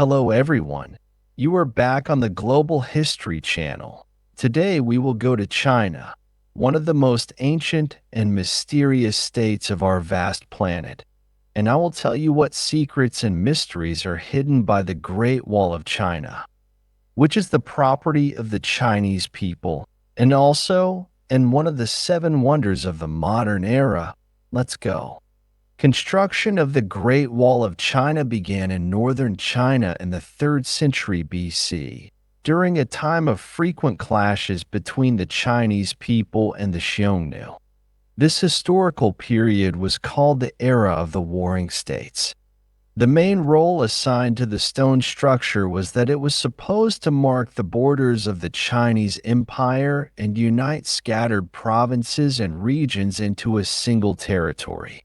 Hello, everyone. You are back on the Global History Channel. Today, we will go to China, one of the most ancient and mysterious states of our vast planet. And I will tell you what secrets and mysteries are hidden by the Great Wall of China, which is the property of the Chinese people, and also in one of the seven wonders of the modern era. Let's go. Construction of the Great Wall of China began in northern China in the 3rd century BC, during a time of frequent clashes between the Chinese people and the Xiongnu. This historical period was called the Era of the Warring States. The main role assigned to the stone structure was that it was supposed to mark the borders of the Chinese Empire and unite scattered provinces and regions into a single territory.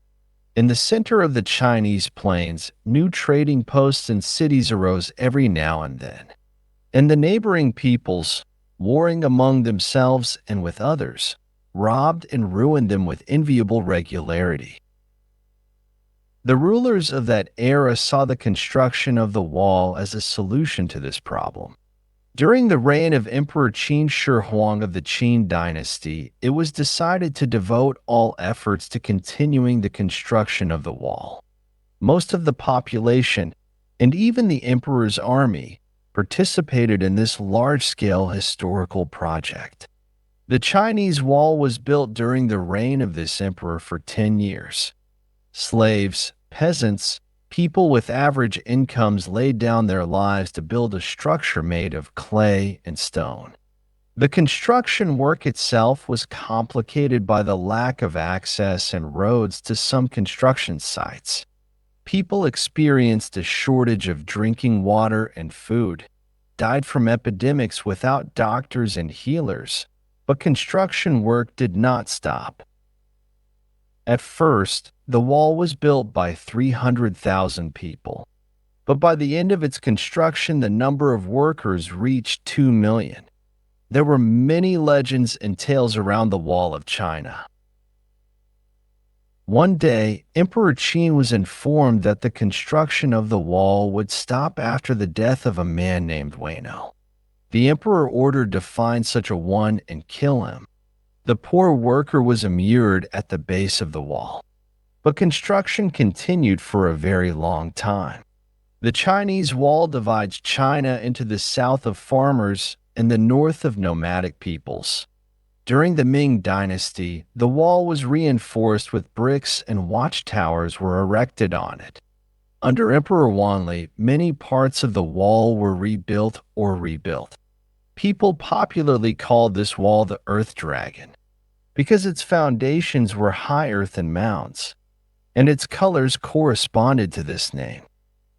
In the center of the Chinese plains, new trading posts and cities arose every now and then. And the neighboring peoples, warring among themselves and with others, robbed and ruined them with enviable regularity. The rulers of that era saw the construction of the wall as a solution to this problem. During the reign of Emperor Qin Shi Huang of the Qin dynasty, it was decided to devote all efforts to continuing the construction of the wall. Most of the population, and even the emperor's army, participated in this large-scale historical project. The Chinese wall was built during the reign of this emperor for 10 years. Slaves, peasants, people with average incomes laid down their lives to build a structure made of clay and stone. The construction work itself was complicated by the lack of access and roads to some construction sites. People experienced a shortage of drinking water and food, died from epidemics without doctors and healers, but construction work did not stop. At first, the wall was built by 300,000 people, but by the end of its construction, the number of workers reached 2 million. There were many legends and tales around the Wall of China. One day, Emperor Qin was informed that the construction of the wall would stop after the death of a man named Weino. The emperor ordered to find such a one and kill him. The poor worker was immured at the base of the wall. But construction continued for a very long time. The Chinese wall divides China into the south of farmers and the north of nomadic peoples. During the Ming Dynasty, the wall was reinforced with bricks and watchtowers were erected on it. Under Emperor Wanli, many parts of the wall were rebuilt or rebuilt. People popularly called this wall the Earth Dragon because its foundations were high earthen mounds, and its colors corresponded to this name.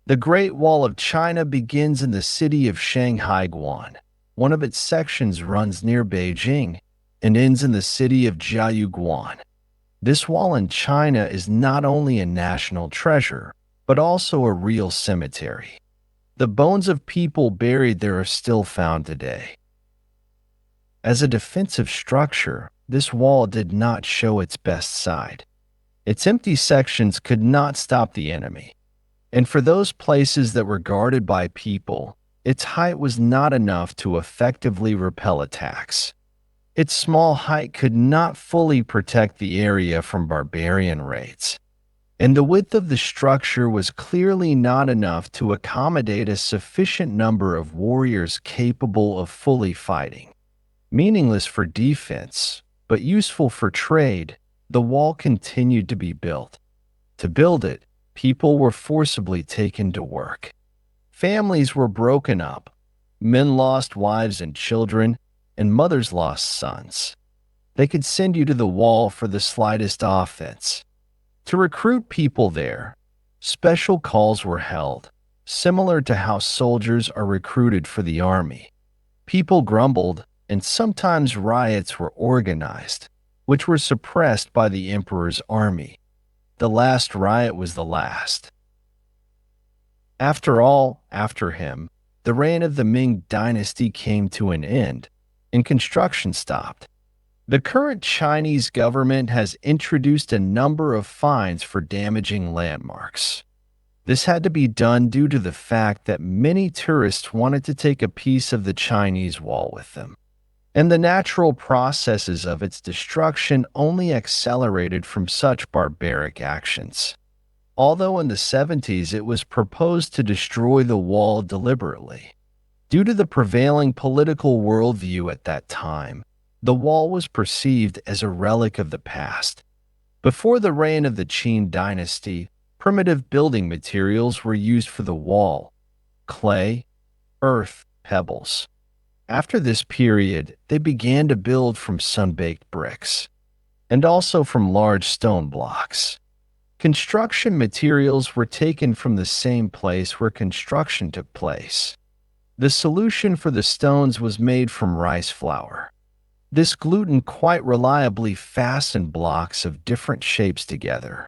The Great Wall of China begins in the city of Shanghai, Guan. One of its sections runs near Beijing and ends in the city of Jiayu, Guan. This wall in China is not only a national treasure, but also a real cemetery. The bones of people buried there are still found today. As a defensive structure, this wall did not show its best side. Its empty sections could not stop the enemy. And for those places that were guarded by people, its height was not enough to effectively repel attacks. Its small height could not fully protect the area from barbarian raids. And the width of the structure was clearly not enough to accommodate a sufficient number of warriors capable of fully fighting. Meaningless for defense, but useful for trade, the wall continued to be built. To build it, people were forcibly taken to work. Families were broken up. Men lost wives and children, and mothers lost sons. They could send you to the wall for the slightest offense. To recruit people there, special calls were held, similar to how soldiers are recruited for the army. People grumbled, and sometimes riots were organized, which were suppressed by the emperor's army. The last riot was the last. After all, after him, the reign of the Ming Dynasty came to an end, and construction stopped. The current Chinese government has introduced a number of fines for damaging landmarks. This had to be done due to the fact that many tourists wanted to take a piece of the Chinese wall with them, and the natural processes of its destruction only accelerated from such barbaric actions. Although in the 70s it was proposed to destroy the wall deliberately, due to the prevailing political worldview at that time, the wall was perceived as a relic of the past. Before the reign of the Qin dynasty, primitive building materials were used for the wall: clay, earth, pebbles. After this period, they began to build from sun-baked bricks, and also from large stone blocks. Construction materials were taken from the same place where construction took place. The solution for the stones was made from rice flour. This gluten quite reliably fastened blocks of different shapes together.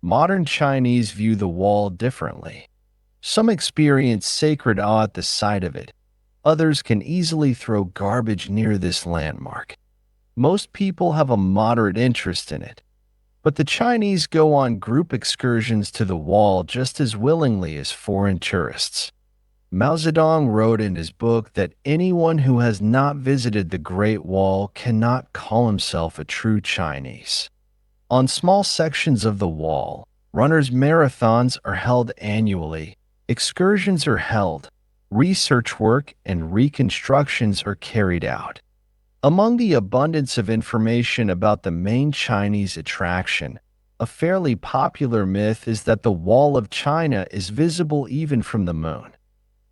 Modern Chinese view the wall differently. Some experience sacred awe at the sight of it. Others can easily throw garbage near this landmark. Most people have a moderate interest in it, but the Chinese go on group excursions to the wall just as willingly as foreign tourists. Mao Zedong wrote in his book that anyone who has not visited the Great Wall cannot call himself a true Chinese. On small sections of the wall, runners' marathons are held annually, excursions are held, research work and reconstructions are carried out. Among the abundance of information about the main Chinese attraction, a fairly popular myth is that the Wall of China is visible even from the moon.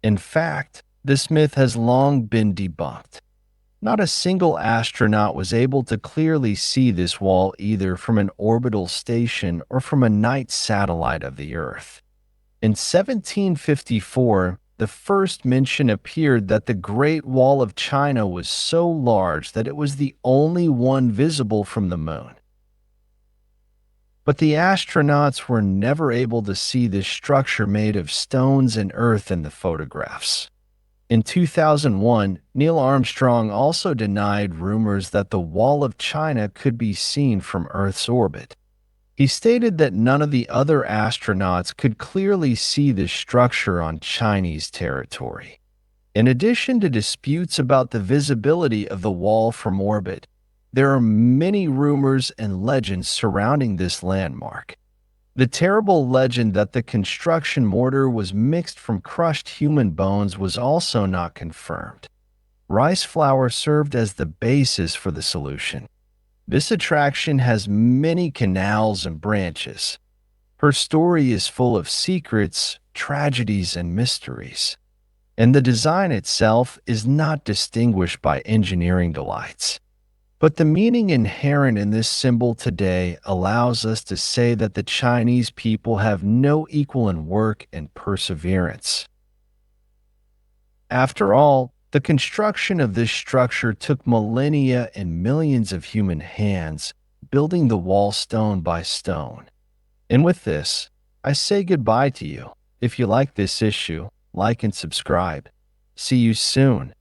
In fact, this myth has long been debunked. Not a single astronaut was able to clearly see this wall either from an orbital station or from a night satellite of the Earth. In 1754, the first mention appeared that the Great Wall of China was so large that it was the only one visible from the moon. But the astronauts were never able to see this structure made of stones and earth in the photographs. In 2001, Neil Armstrong also denied rumors that the Wall of China could be seen from Earth's orbit. He stated that none of the other astronauts could clearly see this structure on Chinese territory. In addition to disputes about the visibility of the wall from orbit, there are many rumors and legends surrounding this landmark. The terrible legend that the construction mortar was mixed from crushed human bones was also not confirmed. Rice flour served as the basis for the solution. This attraction has many canals and branches. Her story is full of secrets, tragedies, and mysteries. And the design itself is not distinguished by engineering delights. But the meaning inherent in this symbol today allows us to say that the Chinese people have no equal in work and perseverance. After all, the construction of this structure took millennia and millions of human hands, building the wall stone by stone. And with this, I say goodbye to you. If you like this issue, like and subscribe. See you soon.